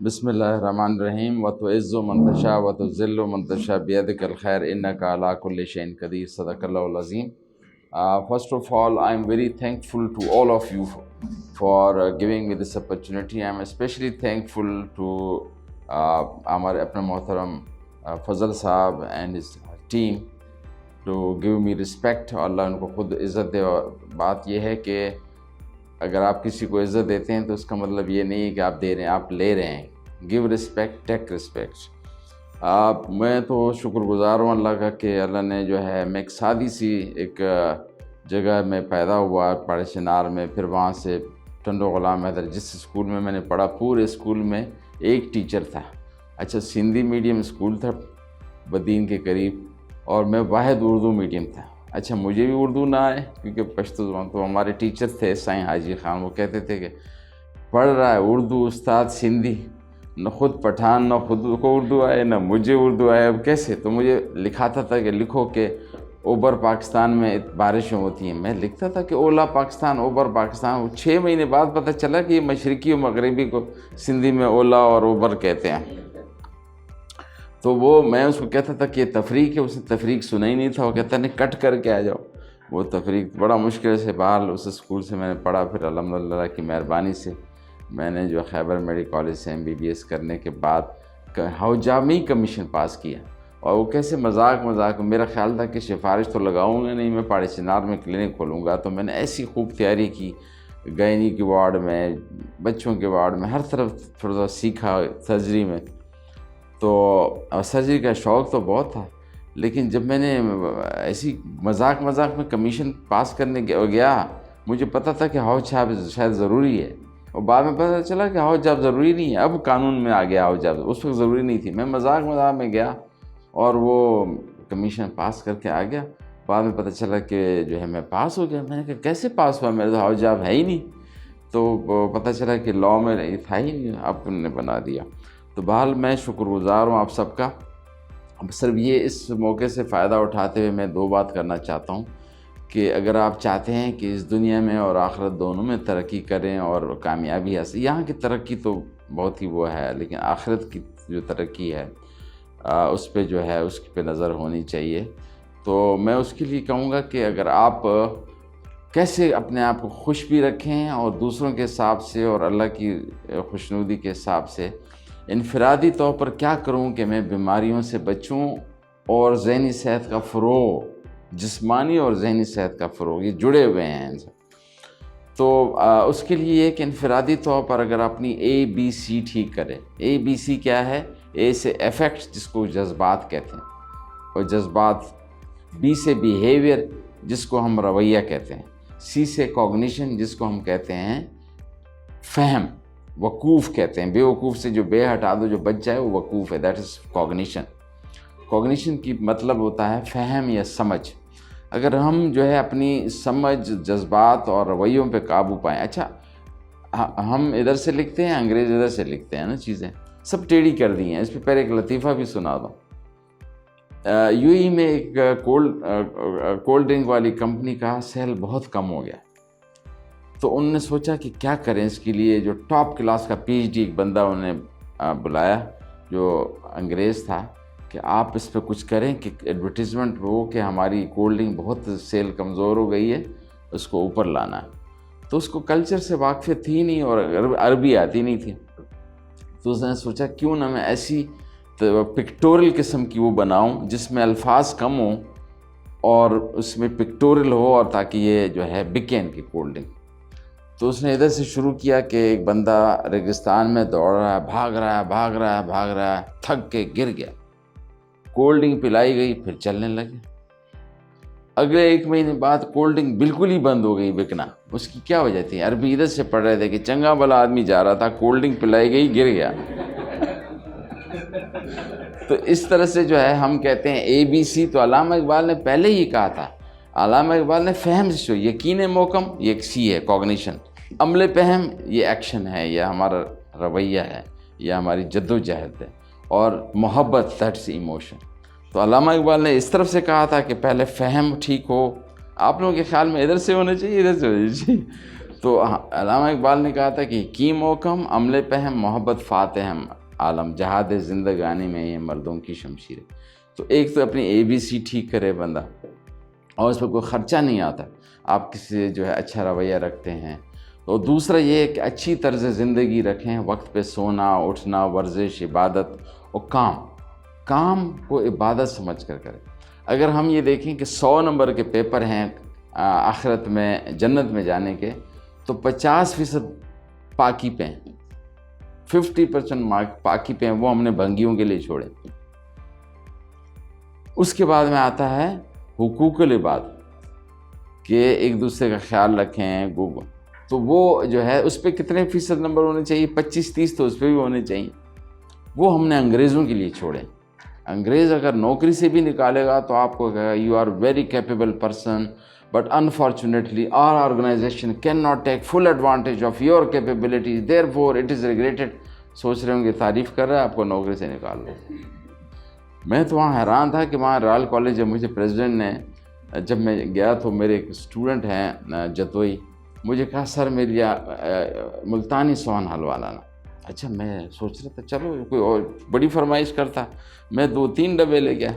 بسم اللہ الرحمن الرحیم وتعز من تشاء وتذل من تشاء بیدک الخیر انک علی کل شیء قدیر صدق اللہ العظیم. First of all, I am very thankful to all of you for giving me this opportunity. I am especially thankful to ہمارے اپنے محترم فضل صاحب and his team to give me respect. اللہ ان کو خود عزت دے. اور بات یہ ہے کہ اگر آپ کسی کو عزت دیتے ہیں تو اس کا مطلب یہ نہیں ہے کہ آپ دے رہے ہیں، آپ لے رہے ہیں. گیو رسپیکٹ، ٹیک رسپیکٹ. میں تو شکر گزار ہوں اللہ کا کہ اللہ نے جو ہے میں ایک سادی سی ایک جگہ میں پیدا ہوا پاڑے چنار میں، پھر وہاں سے ٹنڈو غلام حیدر جس اسکول میں نے پڑھا، پورے اسکول میں ایک ٹیچر تھا. اچھا، سندھی میڈیم اسکول تھا بدین کے قریب، اور میں واحد اردو میڈیم تھا. اچھا، مجھے بھی اردو نہ آئے کیونکہ پشتو زبان. تو ہمارے ٹیچر تھے سائیں حاجی خان، وہ کہتے تھے کہ پڑھ رہا ہے اردو استاد سندھی، نہ خود پٹھان، نہ خود کو اردو آئے نہ مجھے اردو آئے، اب کیسے؟ تو مجھے لکھاتا تھا کہ لکھو کہ اوبر پاکستان میں بارشیں ہوتی ہیں. میں لکھتا تھا کہ اولا پاکستان، اوبر پاکستان. 6 مہینے بعد پتہ چلا کہ یہ مشرقی و مغربی کو سندھی میں اولا اور اوبر کہتے ہیں. تو وہ میں اس کو کہتا تھا کہ یہ تفریق ہے. اس نے تفریق سنا ہی نہیں تھا. وہ کہتا نہیں کٹ کر کے آ جاؤ. وہ تفریق بڑا مشکل سے بہرحال اس اسکول سے میں نے پڑھا. پھر الحمدللہ کی مہربانی سے میں نے جو خیبر میڈیکل کالج سے MBBS کرنے کے بعد حوجامی کمیشن پاس کیا. اور وہ کیسے مذاق میرا خیال تھا کہ سفارش تو لگاؤں گا نہیں، میں پاڑے چنار میں کلینک کھولوں گا. تو میں نے ایسی خوب تیاری کی، گائنی کے وارڈ میں، بچوں کے وارڈ میں، ہر طرف تھوڑا سا سیکھا سرجری میں. تو سرجری کا شوق تو بہت تھا، لیکن جب میں نے ایسی مذاق میں کمیشن پاس کرنے گیا، مجھے پتہ تھا کہ ہاؤس جاب شاید ضروری ہے. اور بعد میں پتہ چلا کہ ہاؤس جاب ضروری نہیں ہے. اب قانون میں آ گیا ہاؤس جاب، اس وقت ضروری نہیں تھی. میں مذاق میں گیا اور وہ کمیشن پاس کر کے آ گیا. بعد میں پتہ چلا کہ جو ہے میں پاس ہو گیا. میں نے کہا کیسے پاس ہوا، میرا تو ہاؤس جاب ہے ہی نہیں. تو پتہ چلا کہ لاء میں یہ تھا ہی نہیں، آپ نے بنا دیا. تو بہرحال میں شکر گزار ہوں آپ سب کا. صرف یہ اس موقع سے فائدہ اٹھاتے ہوئے میں 2 بات کرنا چاہتا ہوں کہ اگر آپ چاہتے ہیں کہ اس دنیا میں اور آخرت دونوں میں ترقی کریں اور کامیابی حاصل، یہاں کی ترقی تو بہت ہی وہ ہے، لیکن آخرت کی جو ترقی ہے اس پہ جو ہے اس پہ نظر ہونی چاہیے. تو میں اس کے لیے کہوں گا کہ اگر آپ کیسے اپنے آپ کو خوش بھی رکھیں اور دوسروں کے حساب سے اور اللہ کی خوشنودی کے حساب سے، انفرادی طور پر کیا کروں کہ میں بیماریوں سے بچوں اور ذہنی صحت کا فروغ، جسمانی اور ذہنی صحت کا فروغ، یہ جڑے ہوئے ہیں ان سے. تو اس کے لیے یہ کہ انفرادی طور پر اگر اپنی ABC ٹھیک کرے. ABC کیا ہے؟ A سے افیکٹ جس کو جذبات کہتے ہیں، اور جذبات. B سے بیہیویئر جس کو ہم رویہ کہتے ہیں. C سے کوگنیشن جس کو ہم کہتے ہیں فہم، وقوف کہتے ہیں. بے وقوف سے جو بے ہٹا دو جو بچ جائے وہ وقوف ہے، دیٹ از کوگنیشن. کوگنیشن کی مطلب ہوتا ہے فہم یا سمجھ. اگر ہم جو ہے اپنی سمجھ، جذبات اور رویوں پہ قابو پائیں. اچھا، ہم ادھر سے لکھتے ہیں، انگریز ادھر سے لکھتے ہیں نا، چیزیں سب ٹیڑھی کر دی ہیں. اس پہ پہلے ایک لطیفہ بھی سنا دو. UAE میں ایک کولڈ ڈرنک والی کمپنی کا سیل بہت کم ہو گیا. تو انہوں نے سوچا کہ کیا کریں اس کے لیے. جو ٹاپ کلاس کا PhD ایک بندہ انہوں نے بلایا جو انگریز تھا کہ آپ اس پہ کچھ کریں کہ ایڈورٹیزمنٹ ہو کہ ہماری کولڈ ڈرنک بہت سیل کمزور ہو گئی ہے، اس کو اوپر لانا ہے. تو اس کو کلچر سے واقفیت تھی نہیں اور عربی آتی نہیں تھی. تو اس نے سوچا کیوں نہ میں ایسی پکٹورل قسم کی وہ بناؤں جس میں الفاظ کم ہوں اور اس میں پکٹورل ہو، اور تاکہ یہ جو ہے بکے ان کی کولڈ ڈرنک. تو اس نے ادھر سے شروع کیا کہ ایک بندہ ریگستان میں دوڑ رہا ہے، بھاگ رہا ہے، تھک کے گر گیا. کولڈ ڈرنک پلائی گئی، پھر چلنے لگے. اگلے 1 مہینے بعد کولڈ ڈرنک بالکل ہی بند ہو گئی بکنا. اس کی کیا وجہ تھی؟ عربی ادھر سے پڑھ رہے تھے کہ چنگا بھلا آدمی جا رہا تھا، کولڈ ڈرنک پلائی گئی، گر گیا. تو اس طرح سے جو ہے ہم کہتے ہیں ABC. تو علامہ اقبال نے پہلے ہی کہا تھا. علامہ اقبال نے فہم سے یقین محکم، یہ ایک C ہے کوگنیشن. عمل فہم یہ ایکشن ہے، یہ ہمارا رویہ ہے، یہ ہماری جد و جہد ہے. اور محبت دیٹس ایموشن. تو علامہ اقبال نے اس طرف سے کہا تھا کہ پہلے فہم ٹھیک ہو. آپ لوگوں کے خیال میں ادھر سے ہونا چاہیے، ادھر سے ہونا چاہیے. تو علامہ اقبال نے کہا تھا کہ یقین محکم، عمل فہم، محبت فاتحم. عالم جہاد زندگانی میں یہ مردوں کی شمشیر ہے. تو ایک تو اپنی ABC ٹھیک کرے بندہ، اور اس پہ کوئی خرچہ نہیں آتا، آپ کسی سے جو ہے اچھا رویہ رکھتے ہیں. تو دوسرا یہ کہ اچھی طرز زندگی رکھیں، وقت پہ سونا اٹھنا، ورزش، عبادت اور کام کو عبادت سمجھ کر کریں. اگر ہم یہ دیکھیں کہ 100 نمبر کے پیپر ہیں آخرت میں جنت میں جانے کے، تو 50% پاکی پہ ہیں، 50% پاکی پہ ہیں، وہ ہم نے بھنگیوں کے لیے چھوڑے. اس کے بعد میں آتا ہے حقوق العباد، کہ ایک دوسرے کا خیال رکھیں. تو وہ جو ہے اس پہ کتنے فیصد نمبر ہونے چاہیے؟ 25-30 تو اس پہ بھی ہونے چاہیے. وہ ہم نے انگریزوں کے لیے چھوڑے. انگریز اگر نوکری سے بھی نکالے گا تو آپ کو کہے گا you are very capable person, but unfortunately our organization can not take full advantage of your capabilities, therefore it is regretted. سوچ رہے ہوں گے تعریف کر رہا ہے، آپ کو نوکری سے نکال لو. میں تو وہاں حیران تھا کہ وہاں رائل کالج جب مجھے پریزیڈنٹ نے، جب میں گیا تو میرے ایک اسٹوڈنٹ ہیں جتوئی، مجھے کہا سر میرے لیے ملتانی سون حلوہ لانا. اچھا میں سوچ رہا تھا چلو کوئی اور بڑی فرمائش کرتا، میں 2-3 ڈبے لے گیا.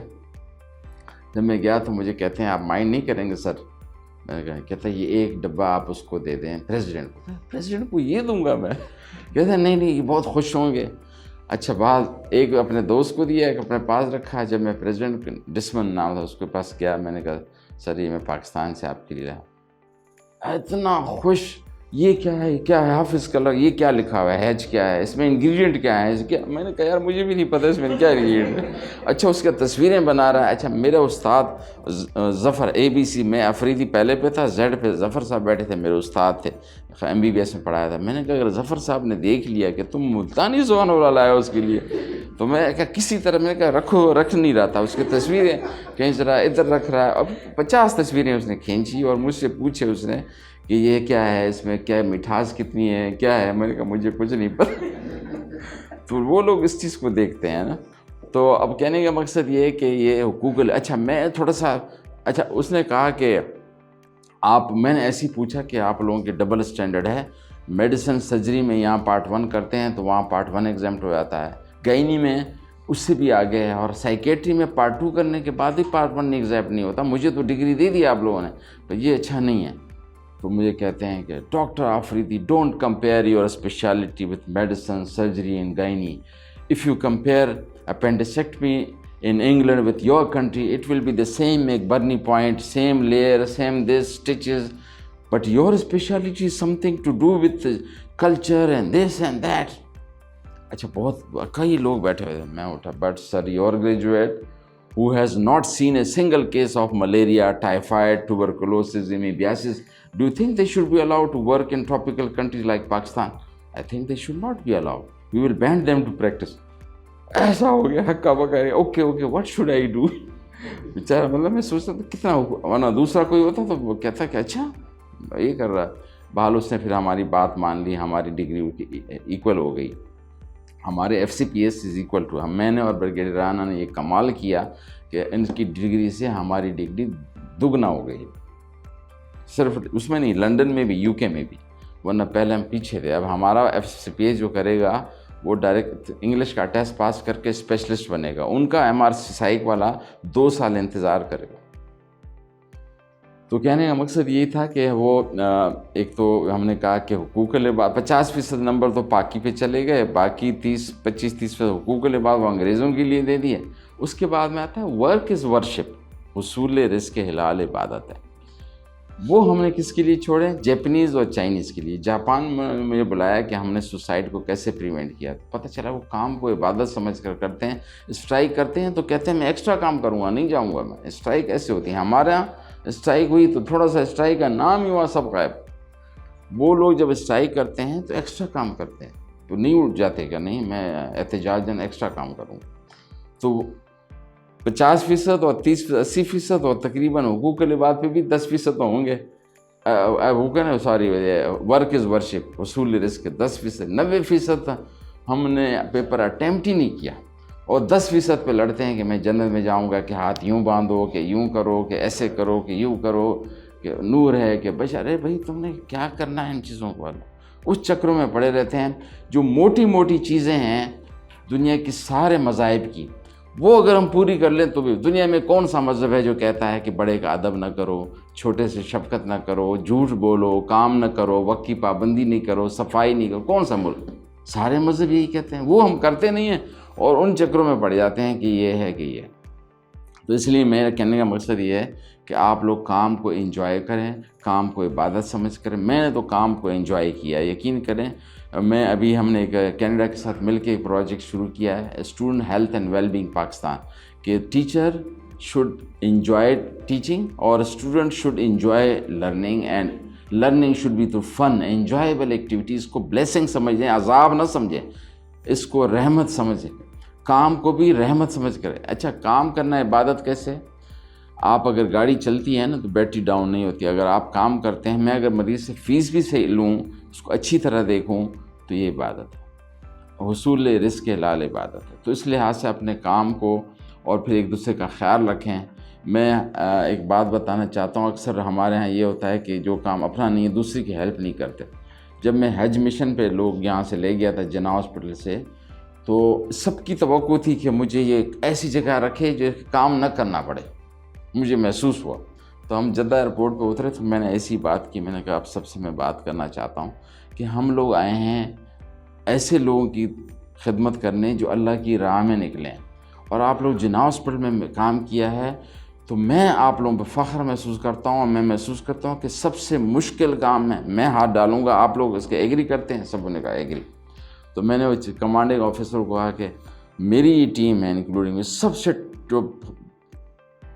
جب میں گیا تو مجھے کہتے ہیں آپ مائنڈ نہیں کریں گے سر؟ میں نے کہا، کہتا ہے یہ 1 ڈبہ آپ اس کو دے دیں پریزیڈنٹ کو. پریزیڈنٹ کو یہ دوں گا میں؟ کہتا ہے نہیں یہ بہت خوش ہوں گے. اچھا بعد ایک اپنے دوست کو دیا، ایک اپنے پاس رکھا. جب میں پریزیڈنٹ ڈسمن نام تھا اس کے پاس گیا، میں نے کہا سر یہ میں پاکستان سے آپ کے لیے لایا. اتنا خوش، یہ کیا ہے، یہ کیا ہے حافظ کلر، یہ کیا لکھا ہوا ہے، ہیج کیا ہے، اس میں انگریڈینٹ کیا ہے، اس کیا؟ میں نے کہا یار مجھے بھی نہیں پتہ اس میں کیا انگریڈینٹ ہے. اچھا اس کے تصویریں بنا رہا ہے. اچھا میرا استاد ظفر ABC میں افریدی پہلے پہ تھا، Z پہ ظفر صاحب بیٹھے تھے، میرے استاد تھے، MBBS میں پڑھایا تھا. میں نے کہا اگر ظفر صاحب نے دیکھ لیا کہ تم ملتانی زبان والا لایا اس کے لیے، تو میں کہا کسی طرح، میں کہا رکھ نہیں رہا تھا. اس کی تصویریں کھینچ رہا ہے، ادھر رکھ رہا ہے. اب 50 تصویریں اس نے کھینچی اور مجھ سے پوچھے اس نے کہ یہ کیا ہے، اس میں کیا مٹھاس کتنی ہے، کیا ہے؟ میں نے کہا مجھے کچھ نہیں پتہ. تو وہ لوگ اس چیز کو دیکھتے ہیں نا. تو اب کہنے کا مقصد یہ ہے کہ یہ حقوق اچھا میں تھوڑا سا، اچھا اس نے کہا کہ میں نے ایسی پوچھا کہ آپ لوگوں کے ڈبل اسٹینڈرڈ ہے، میڈیسن سرجری میں یہاں پارٹ 1 کرتے ہیں تو وہاں پارٹ 1 ایگزامپٹ ہو جاتا ہے، گائنی میں اس سے بھی آگے ہے، اور سائیکیٹری میں پارٹ 2 کرنے کے بعد بھی پارٹ 1 ایگزامپٹ نہیں ہوتا. مجھے تو ڈگری دے دی آپ لوگوں نے، تو یہ اچھا نہیں ہے. تو مجھے کہتے ہیں کہ doctor Afridi don't compare your speciality with medicine surgery and gynae. If you compare appendectomy in England with your country, it will be the same McBurney point, same layer, same this, stitches, but your specialty is something to do with the culture and this and that. اچھا بہت کئی لوگ بیٹھے ہوئے تھے. میں اٹھا، but sir your graduate who has not seen a single case of malaria, typhoid, tuberculosis, amoebiasis, do you think they should be allowed to work in tropical countries like Pakistan? I think they should not be allowed. We will ban them to practice. ایسا ہو گیا ہکا بکا. Okay what should I do? بیچارہ مطلب میں سوچتا تھا کتنا، ورنہ دوسرا کوئی ہوتا تو وہ کہتا کہ اچھا یہ کر رہا. بہرحال اس نے پھر ہماری بات مان لی، ہماری ڈگری ایکول ہو گئی. ہمارے FCPS از ایکول ٹو، میں نے اور بریگیڈیئر رانا نے یہ کمال کیا کہ ان کی ڈگری سے ہماری ڈگری دگنا ہو گئی. صرف اس میں نہیں، لنڈن میں بھی، UK میں بھی، ورنہ پہلے ہم پیچھے تھے. اب ہمارا FCPS جو کرے گا وہ ڈائریکٹ انگلش کا ٹیسٹ پاس کر کے اسپیشلسٹ بنے گا. ان کا MRC سائیک والا 2 سال انتظار کرے گا. تو کہنے کا مقصد یہی تھا کہ وہ ایک تو ہم نے کہا کہ حقوق العباد 50% نمبر تو پاکی پہ چلے گئے، باقی 25-30% حقوق العباد وہ انگریزوں کے لیے دے دیے. اس کے بعد میں آتا ہے ورک از ورشپ، حصول رزق حلال عبادت ہے. وہ ہم نے کس کے لیے چھوڑے؟ جیپنیز اور چائنیز کے لیے. جاپان میں مجھے بلایا کہ ہم نے سوسائڈ کو کیسے پریونٹ کیا. پتہ چلا وہ کام کو عبادت سمجھ کر کرتے ہیں. اسٹرائک کرتے ہیں تو کہتے ہیں میں ایکسٹرا کام کروں گا، نہیں جاؤں گا میں. اسٹرائک ایسے ہوتی ہے. ہمارے یہاں اسٹرائک ہوئی تو تھوڑا سا اسٹرائک کا نام ہی ہوا سب غائب. وہ لوگ جب اسٹرائک کرتے ہیں تو ایکسٹرا کام کرتے ہیں، تو نہیں اٹھ جاتے کہ نہیں میں احتجاجاً ایکسٹرا کام کروں. تو 50% اور 80% اور تقریباً حقوق العباد پہ بھی 10% تو ہوں گے. ورک از ورشپ، حصول رزق 10%. 90% ہم نے پیپر اٹیمپٹ ہی نہیں کیا، اور 10% پہ لڑتے ہیں کہ میں جنت میں جاؤں گا، کہ ہاتھ یوں باندھو، کہ یوں کرو، کہ ایسے کرو، کہ یوں کرو، کہ نور ہے، کہ بش. ارے بھائی تم نے کیا کرنا ہے ان چیزوں کو؟ اس چکروں میں پڑے رہتے ہیں. جو موٹی موٹی چیزیں ہیں دنیا کی سارے مذاہب کی، وہ اگر ہم پوری کر لیں تو بھی دنیا میں کون سا مذہب ہے جو کہتا ہے کہ بڑے کا ادب نہ کرو، چھوٹے سے شفقت نہ کرو، جھوٹ بولو، کام نہ کرو، وقت کی پابندی نہیں کرو، صفائی نہیں کرو؟ کون سا ملک؟ سارے مذہب یہی کہتے ہیں، وہ ہم کرتے نہیں ہیں اور ان چکروں میں پڑ جاتے ہیں کہ یہ ہے کہ یہ۔ تو اس لیے میرا کہنے کا مقصد یہ ہے کہ آپ لوگ کام کو انجوائے کریں، کام کو عبادت سمجھ کریں۔ میں نے تو کام کو انجوائے کیا، یقین کریں۔ میں ابھی ہم نے ایک کینیڈا کے ساتھ مل کے ایک پروجیکٹ شروع کیا ہے، student health and well being Pakistan, کہ ٹیچر شوڈ انجوائے ٹیچنگ اور student should enjoy learning, and learning should be through fun, enjoyable activities کو بلیسنگ سمجھیں، عذاب نہ سمجھیں، اس کو رحمت سمجھیں، کام کو بھی رحمت سمجھ کریں۔ اچھا، کام کرنا عبادت کیسے؟ آپ اگر گاڑی چلتی ہے نا تو بیٹری ڈاؤن نہیں ہوتی، اگر آپ کام کرتے ہیں، میں اگر مریض سے فیس بھی صحیح لوں، اس کو اچھی طرح دیکھوں، تو یہ عبادت ہے، حصول رزق حلال عبادت ہے۔ تو اس لحاظ سے اپنے کام کو اور پھر ایک دوسرے کا خیال رکھیں۔ میں ایک بات بتانا چاہتا ہوں، اکثر ہمارے ہاں یہ ہوتا ہے کہ جو کام اپنا نہیں ہے دوسری کی ہیلپ نہیں کرتے۔ جب میں حج مشن پہ لوگ یہاں سے لے گیا تھا جناح ہاسپٹل سے، تو سب کی توقع تھی کہ مجھے یہ ایک ایسی جگہ رکھے جو کام نہ کرنا پڑے۔ مجھے محسوس ہوا، تو ہم جدہ ایئرپورٹ پہ اترے تو میں نے ایسی بات کی، میں نے کہا اب سب سے میں بات کرنا چاہتا ہوں کہ ہم لوگ آئے ہیں ایسے لوگوں کی خدمت کرنے جو اللہ کی راہ میں نکلیں، اور آپ لوگ جناح ہاسپٹل میں کام کیا ہے، تو میں آپ لوگوں پہ فخر محسوس کرتا ہوں، اور میں محسوس کرتا ہوں کہ سب سے مشکل کام میں ہاتھ ڈالوں گا، آپ لوگ اس کے ایگری کرتے ہیں؟ سب نے کہا ایگری۔ تو میں نے وہ کمانڈنگ آفیسر کو کہا کہ میری یہ ٹیم ہے انکلوڈنگ سب سے جو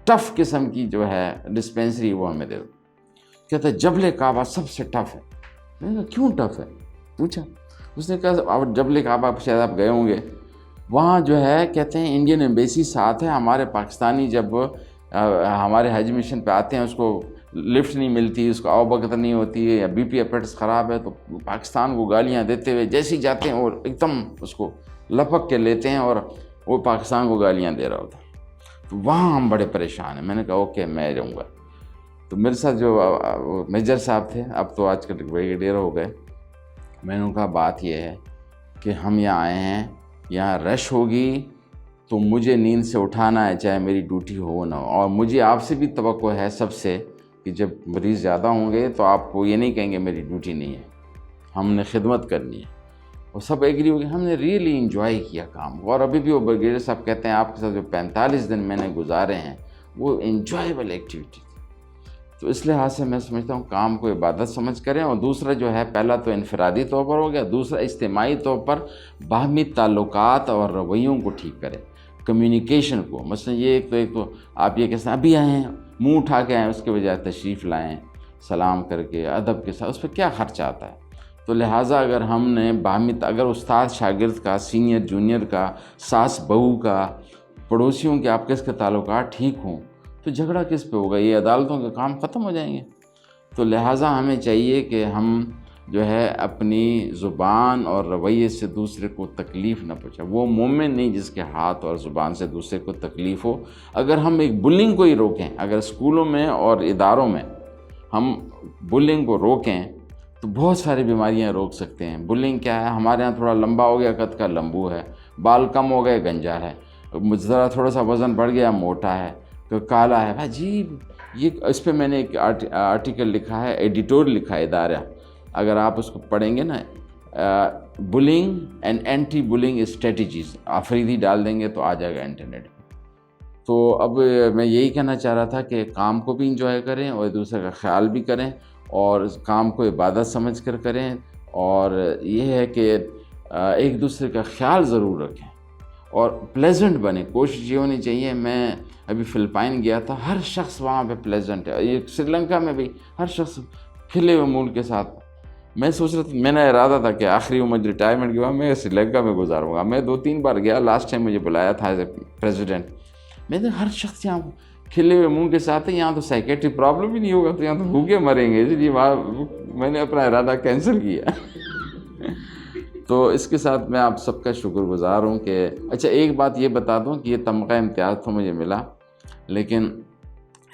ٹف قسم کی جو ہے ڈسپینسری وہ ہمیں دے دو۔ کہتا ہے جبل کعبہ سب سے ٹف ہے۔ میں نے کہا کیوں ٹف ہے؟ پوچھا، اس نے کہا جبل کعبہ شاید آپ گئے ہوں گے، وہاں جو ہے کہتے ہیں انڈین ایمبیسی ساتھ ہے، ہمارے پاکستانی جب ہمارے حج مشن پہ آتے ہیں اس کو لفٹ نہیں ملتی، اس کو آو بکت نہیں ہوتی ہے، یا بی پی اپیٹس خراب ہے، تو پاکستان کو گالیاں دیتے ہوئے جیسے ہی جاتے ہیں اور ایک دم اس کو لپک کے لیتے ہیں، اور وہ پاکستان کو گالیاں دے رہا ہوتا ہے۔ تو وہاں ہم بڑے پریشان ہیں۔ میں نے کہا اوکے میں جاؤں گا۔ تو میرے ساتھ جو میجر صاحب تھے، اب تو آج کل بریگیڈیئر ہو گئے، میں نے کہا بات یہ ہے کہ ہم یہاں آئے ہیں، یہاں رش ہوگی تو مجھے نیند سے اٹھانا ہے، چاہے میری ڈیوٹی ہو نہ ہو، اور مجھے آپ سے بھی توقع ہے سب سے کہ جب مریض زیادہ ہوں گے تو آپ کو یہ نہیں کہیں گے میری ڈیوٹی نہیں ہے، ہم نے خدمت کرنی ہے۔ اور سب ایگری ہو گئے۔ ہم نے ریئلی انجوائے کیا کام، اور ابھی بھی وہ بریگیڈیئر صاحب کہتے ہیں آپ کے ساتھ جو 45 دن میں نے گزارے ہیں وہ انجوائیبل ایکٹیویٹی تھی۔ تو اس لحاظ سے میں سمجھتا ہوں کام کو عبادت سمجھ کریں، اور دوسرا جو ہے پہلا تو انفرادی طور پر ہو گیا، دوسرا اجتماعی طور پر باہمی تعلقات اور رویوں کو ٹھیک کریں، کمیونیکیشن کو۔ مثلا یہ ایک تو آپ یہ کہتے ہیں ابھی آئے ہیں منہ اٹھا کے آئیں، اس کے بجائے تشریف لائیں سلام کر کے ادب کے ساتھ، اس پہ کیا خرچ آتا ہے؟ تو لہٰذا اگر ہم نے باہمی اگر استاد شاگرد کا، سینئر جونیئر کا، ساس بہو کا، پڑوسیوں کے آپس کے تعلقات ٹھیک ہوں تو جھگڑا کس پہ ہوگا؟ یہ عدالتوں کے کام ختم ہو جائیں گے۔ تو لہٰذا ہمیں چاہیے کہ ہم جو ہے اپنی زبان اور رویے سے دوسرے کو تکلیف نہ پہنچائے۔ وہ مومن نہیں جس کے ہاتھ اور زبان سے دوسرے کو تکلیف ہو۔ اگر ہم ایک بلنگ کو ہی روکیں، اگر اسکولوں میں اور اداروں میں ہم بلنگ کو روکیں تو بہت ساری بیماریاں روک سکتے ہیں۔ بلنگ کیا ہے؟ ہمارے ہاں تھوڑا لمبا ہو گیا قد کا لمبو ہے، بال کم ہو گئے گنجا ہے، ذرا تھوڑا سا وزن بڑھ گیا موٹا ہے، تو کالا ہے۔ عجیب، یہ اس پہ میں نے ایک آرٹیکل لکھا ہے، ایڈیٹور لکھا ہے ادارہ، اگر آپ اس کو پڑھیں گے نا، bullying and anti bullying strategies, Afridi ڈال دیں گے تو آ جائے گا انٹرنیٹ پہ۔ تو اب میں یہی کہنا چاہ رہا تھا کہ کام کو بھی انجوائے کریں اور دوسرے کا خیال بھی کریں، اور اس کام کو عبادت سمجھ کر کریں، اور یہ ہے کہ ایک دوسرے کا خیال ضرور رکھیں اور پلیزنٹ بنیں۔ کوشش یہ ہونی چاہیے، میں ابھی فلپائن گیا تھا، ہر شخص وہاں پہ پلیزنٹ ہے، یہ سری لنکا میں بھی ہر شخص کھلے ہوئے مول کے ساتھ۔ میں سوچ رہا تھا، میں نے ارادہ تھا کہ آخری عمر ریٹائرمنٹ کے بعد میں سری لنکا میں گزاروں گا۔ میں 2-3 بار گیا، لاسٹ ٹائم مجھے بلایا تھا ایز اے پریزیڈنٹ۔ میں نے ہر شخص یہاں کھلے ہوئے منہ کے ساتھ ہے، یہاں تو سائیکیٹری پرابلم ہی نہیں ہوگا، تو یہاں تو بھوکے مریں گے، اس لیے وہاں میں نے اپنا ارادہ کینسل کیا۔ تو اس کے ساتھ میں آپ سب کا شکر گزار ہوں کہ اچھا ایک بات یہ بتا دوں کہ یہ تمغہ امتیاز تو مجھے ملا، لیکن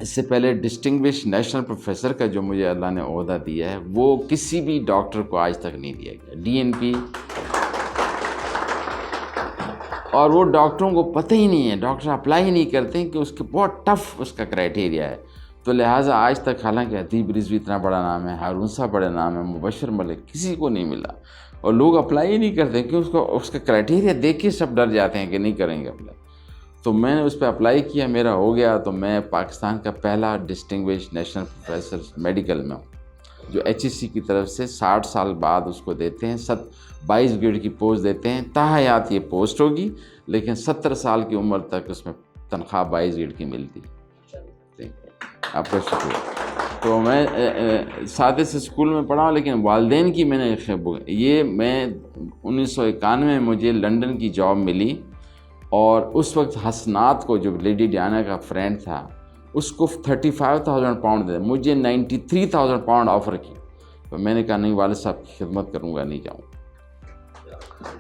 اس سے پہلے ڈسٹنگوش نیشنل پروفیسر کا جو مجھے اللہ نے عہدہ دیا ہے وہ کسی بھی ڈاکٹر کو آج تک نہیں دیا گیا۔ اور وہ ڈاکٹروں کو پتہ ہی نہیں ہے، ڈاکٹر اپلائی ہی نہیں کرتے ہیں کہ اس کے بہت ٹف اس کا کرائٹیریا ہے. تو لہٰذا آج تک حالانکہ ادیب رضوی اتنا بڑا نام ہے، ہارون صاحب بڑا نام ہے، مبشر ملک، کسی کو نہیں ملا، اور لوگ اپلائی ہی نہیں کرتے کہ اس کا کرائٹیریا دیکھ کے سب ڈر جاتے ہیں کہ نہیں کریں گے اپلائی. تو میں نے اس پہ اپلائی کیا، میرا ہو گیا، تو میں پاکستان کا پہلا ڈسٹنگوشڈ نیشنل پروفیسر میڈیکل میں ہوں جو HSC کی طرف سے 60 سال بعد اس کو دیتے ہیں. 22 گریڈ کی پوسٹ دیتے ہیں، تاحیات یہ پوسٹ ہوگی لیکن 70 سال کی عمر تک اس میں تنخواہ 22 گریڈ کی ملتی. آپ کا شکریہ. تو میں سادے سے اسکول میں پڑھا ہوں، لیکن والدین کی میں نے یہ میں 1991 میں مجھے لنڈن کی جاب ملی، اور اس وقت حسنات کو جو لیڈی ڈیانا کا فرینڈ تھا اس کو 35,000 پاؤنڈ دے، مجھے 93,000 پاؤنڈ آفر کی. تو میں نے کہا نہیں، والد صاحب کی خدمت کروں گا، نہیں جاؤں.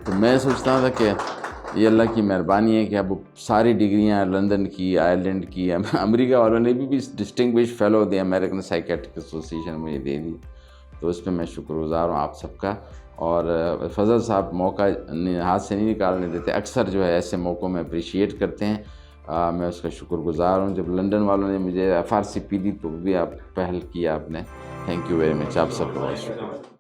تو میں سوچتا تھا کہ یہ اللہ کی مہربانی ہے کہ اب ساری ڈگریاں لندن کی، آئرلینڈ کی، امریکہ والوں نے بھی ڈسٹنگوشڈ فیلو دی امریکن سائیکیٹرک ایسوسیشن مجھے دے دی. تو اس پہ میں شکر گزار ہوں آپ سب کا. اور فضل صاحب موقع ہاتھ سے نہیں نکالنے دیتے، اکثر جو ہے ایسے موقعوں میں اپریشیٹ کرتے ہیں. میں اس کا شکر گزار ہوں. جب لنڈن والوں نے مجھے FRCP دی تو بھی آپ پہل کیا آپ نے. Thank you very much. آپ سب کو بہت شکریہ.